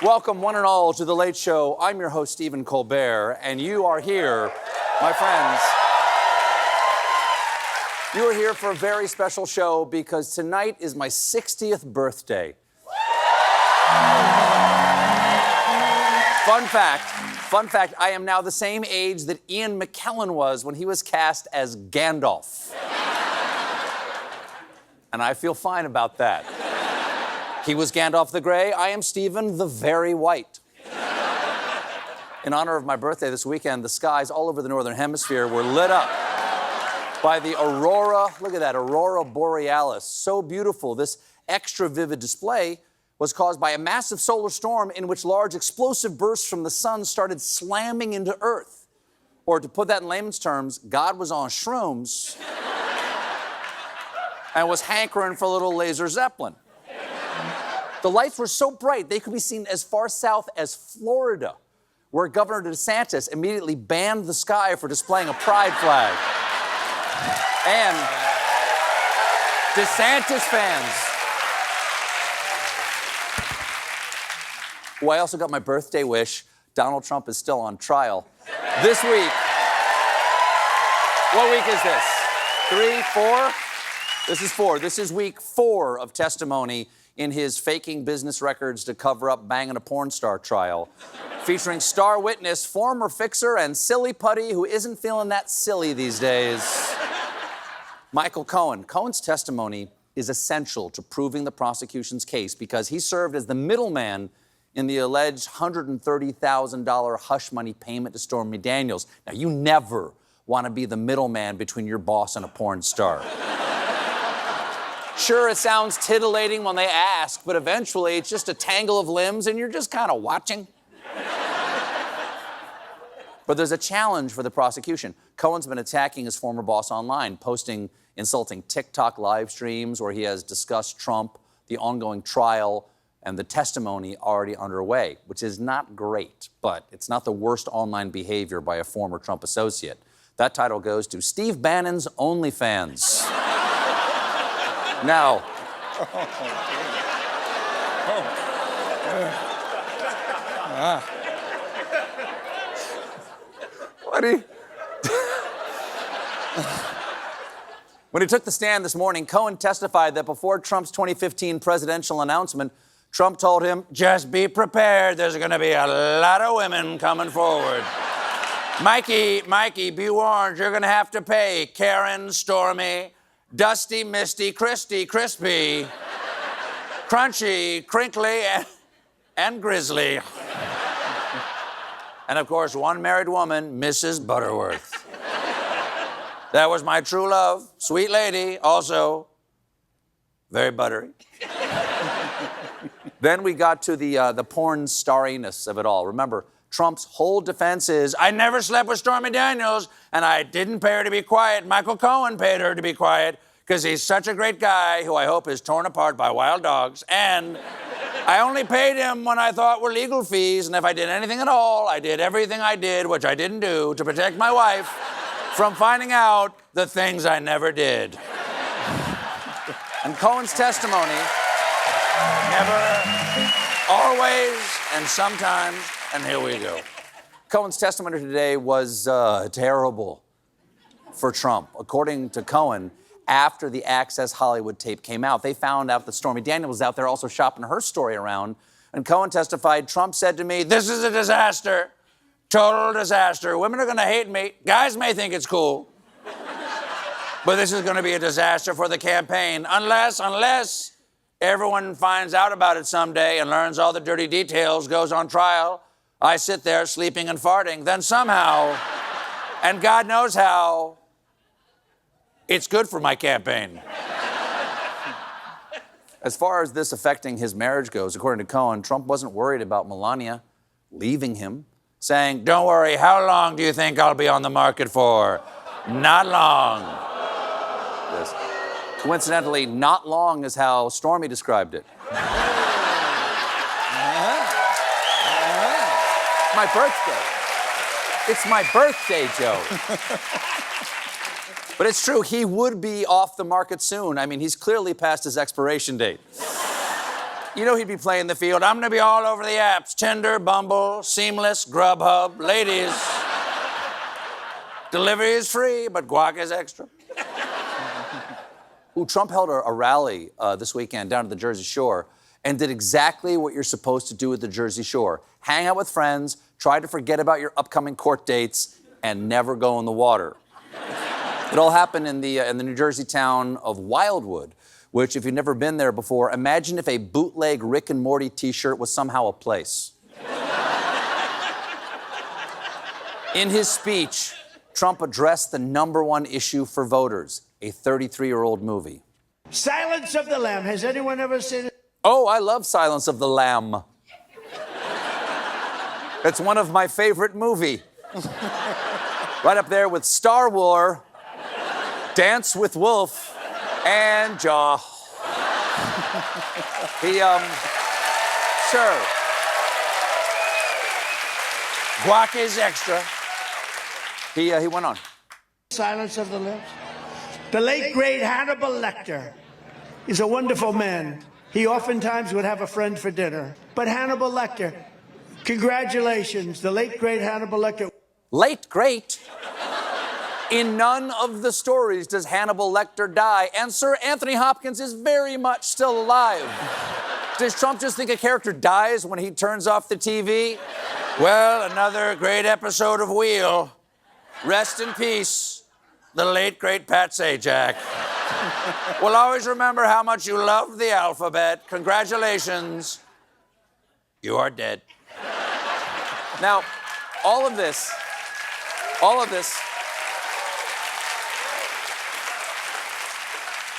Welcome, one and all, to The Late Show. I'm your host, Stephen Colbert, and you are here, my friends. You are here for a very special show because tonight is my 60th birthday. Fun fact, I am now the same age that Ian McKellen was when he was cast as Gandalf. And I feel fine about that. He was Gandalf the Grey. I am Stephen the Very White. In honor of my birthday this weekend, the skies all over the Northern Hemisphere were lit up by the aurora. Look at that, aurora borealis. So beautiful. This extra vivid display was caused by a massive solar storm in which large explosive bursts from the sun started slamming into Earth. Or to put that in layman's terms, God was on shrooms and was hankering for a little laser Zeppelin. The lights were so bright, they could be seen as far south as Florida, where Governor DeSantis immediately banned the sky for displaying a pride flag. And DeSantis fans. Oh, I also got my birthday wish. Donald Trump is still on trial. This week, what week is this? 3, 4? This is 4. This is week 4 of testimony in his faking business records to cover up banging a porn star trial, featuring star witness, former fixer, and silly putty who isn't feeling that silly these days, Michael Cohen. Cohen's testimony is essential to proving the prosecution's case because he served as the middleman in the alleged $130,000 hush money payment to Stormy Daniels. Now, you never want to be the middleman between your boss and a porn star. Sure, it sounds titillating when they ask, but eventually it's just a tangle of limbs and you're just kind of watching. But there's a challenge for the prosecution. Cohen's been attacking his former boss online, posting insulting TikTok live streams where he has discussed Trump, the ongoing trial, and the testimony already underway, which is not great, but it's not the worst online behavior by a former Trump associate. That title goes to Steve Bannon's OnlyFans. Now, when he took the stand this morning, Cohen testified that before Trump's 2015 presidential announcement, Trump told him, just be prepared, there's gonna be a lot of women coming forward. Mikey, be warned, you're gonna have to pay Karen, Stormy, Dusty, Misty, Christy, Crispy, Crunchy, Crinkly, and Grizzly. And of course, one married woman, Mrs. Butterworth. That was my true love, sweet lady, also very buttery. Then we got to the porn starriness of it all. Remember, Trump's whole defense is, I never slept with Stormy Daniels, and I didn't pay her to be quiet. Michael Cohen paid her to be quiet because he's such a great guy who I hope is torn apart by wild dogs. And I only paid him when I thought were legal fees, and if I did anything at all, I did everything I did, which I didn't do, to protect my wife from finding out the things I never did. And Cohen's testimony, never, always, and sometimes, and here we go. Cohen's testimony today was terrible for Trump. According to Cohen, after the Access Hollywood tape came out, they found out that Stormy Daniels was out there also shopping her story around. And Cohen testified, Trump said to me, this is a disaster, total disaster. Women are gonna hate me. Guys may think it's cool. But this is gonna be a disaster for the campaign unless everyone finds out about it someday and learns all the dirty details, goes on trial. I sit there sleeping and farting. Then somehow, and God knows how, it's good for my campaign. As far as this affecting his marriage goes, according to Cohen, Trump wasn't worried about Melania leaving him, saying, don't worry, how long do you think I'll be on the market for? Not long. Yes. Coincidentally, not long is how Stormy described it. My birthday. It's my birthday, Joe. But it's true, he would be off the market soon. I mean, he's clearly past his expiration date. You know he'd be playing the field. I'm gonna be all over the apps. Tinder, Bumble, Seamless, Grubhub. Ladies, delivery is free, but guac is extra. Ooh, Trump held a rally this weekend down at the Jersey Shore and did exactly what you're supposed to do at the Jersey Shore. Hang out with friends, try to forget about your upcoming court dates, and never go in the water. It all happened in the New Jersey town of Wildwood, which, if you've never been there before, imagine if a bootleg Rick and Morty t-shirt was somehow a place. In his speech, Trump addressed the #1 issue for voters, a 33-year-old movie. Silence of the Lamb. Has anyone ever seen it? Oh, I love Silence of the Lamb. It's one of my favorite movies. Right up there with Star Wars, Dance with Wolf, and Jaw. Sure. Guac is extra. He went on. Silence of the Lambs. The late, great Hannibal Lecter is a wonderful man. He oftentimes would have a friend for dinner. But Hannibal Lecter, congratulations, the late, great Hannibal Lecter. Late, great? In none of the stories does Hannibal Lecter die, and Sir Anthony Hopkins is very much still alive. Does Trump just think a character dies when he turns off the TV? Well, another great episode of Wheel. Rest in peace, the late, great Pat Sajak. We'll always remember how much you loved the alphabet. Congratulations, you are dead. Now, all of this,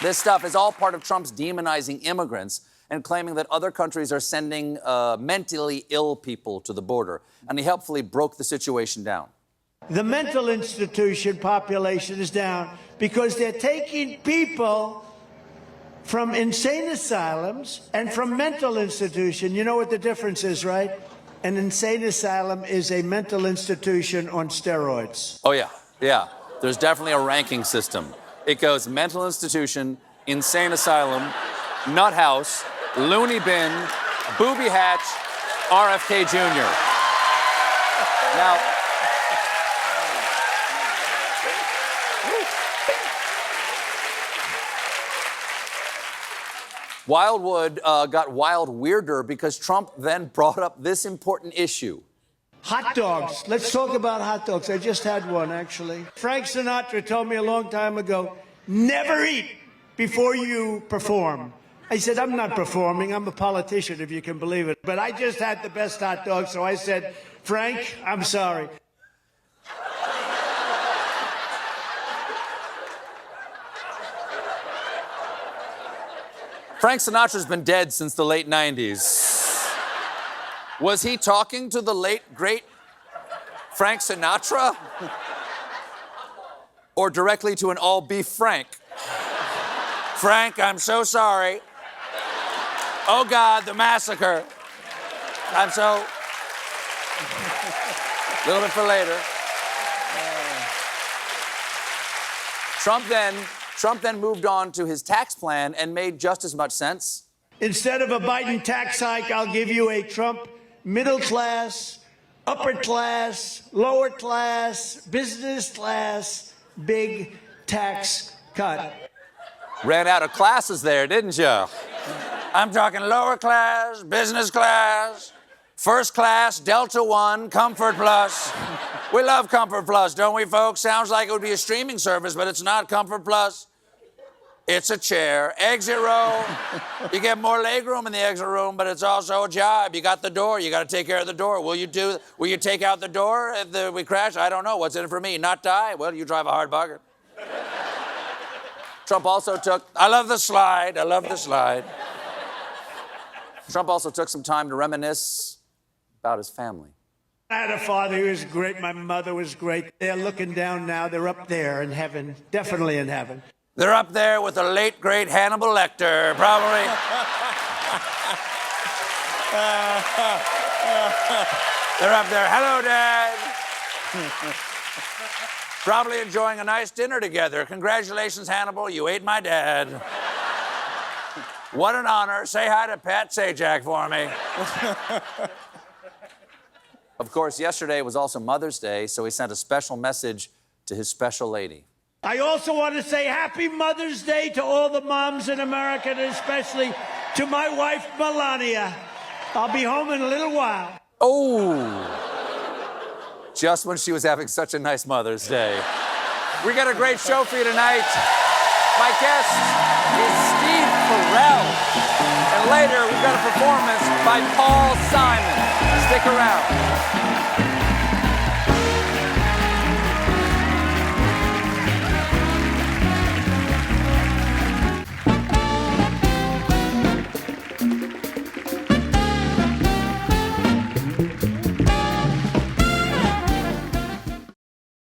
this stuff is all part of Trump's demonizing immigrants and claiming that other countries are sending mentally ill people to the border. And he helpfully broke the situation down. The mental institution population is down because they're taking people from insane asylums and from mental institution. You know what the difference is, right? An insane asylum is a mental institution on steroids. Oh, yeah. There's definitely a ranking system. It goes mental institution, insane asylum, nut house, loony bin, booby hatch, RFK Jr. Now, Wildwood got wild weirder because Trump then brought up this important issue. Hot dogs. Let's talk about hot dogs. I just had one, actually. Frank Sinatra told me a long time ago, never eat before you perform. I said, I'm not performing. I'm a politician, if you can believe it. But I just had the best hot dog, so I said, Frank, I'm sorry. Frank Sinatra's been dead since the late 90s. Was he talking to the late, great Frank Sinatra? Or directly to an all-beef Frank? Frank, I'm so sorry. Oh, God, the massacre. I'm so... A little bit for later. Trump then moved on to his tax plan and made just as much sense. Instead of a Biden tax hike, I'll give you a Trump middle class, upper class, lower class, business class, big tax cut. Ran out of classes there, didn't you? I'm talking lower class, business class, first class, Delta One, Comfort Plus. We love Comfort Plus, don't we, folks? Sounds like it would be a streaming service, but it's not Comfort Plus. It's a chair. Exit row. You get more legroom in the exit room, but it's also a job. You got the door. You got to take care of the door. Will you take out the door if we crash? I don't know. What's in it for me? Not die? Well, you drive a hard bugger. Trump also took... I love the slide. Trump also took some time to reminisce about his family. I had a father who was great. My mother was great. They're looking down now. They're up there in heaven. Definitely in heaven. They're up there with the late, great Hannibal Lecter, probably. They're up there. Hello, Dad. Probably enjoying a nice dinner together. Congratulations, Hannibal. You ate my dad. What an honor. Say hi to Pat Sajak for me. Of course, yesterday was also Mother's Day, so he sent a special message to his special lady. I also want to say Happy Mother's Day to all the moms in America, and especially to my wife, Melania. I'll be home in a little while. Oh, just when she was having such a nice Mother's Day. We got a great show for you tonight. My guest is Steve Carell. And later, we've got a performance by Paul Simon. Stick around.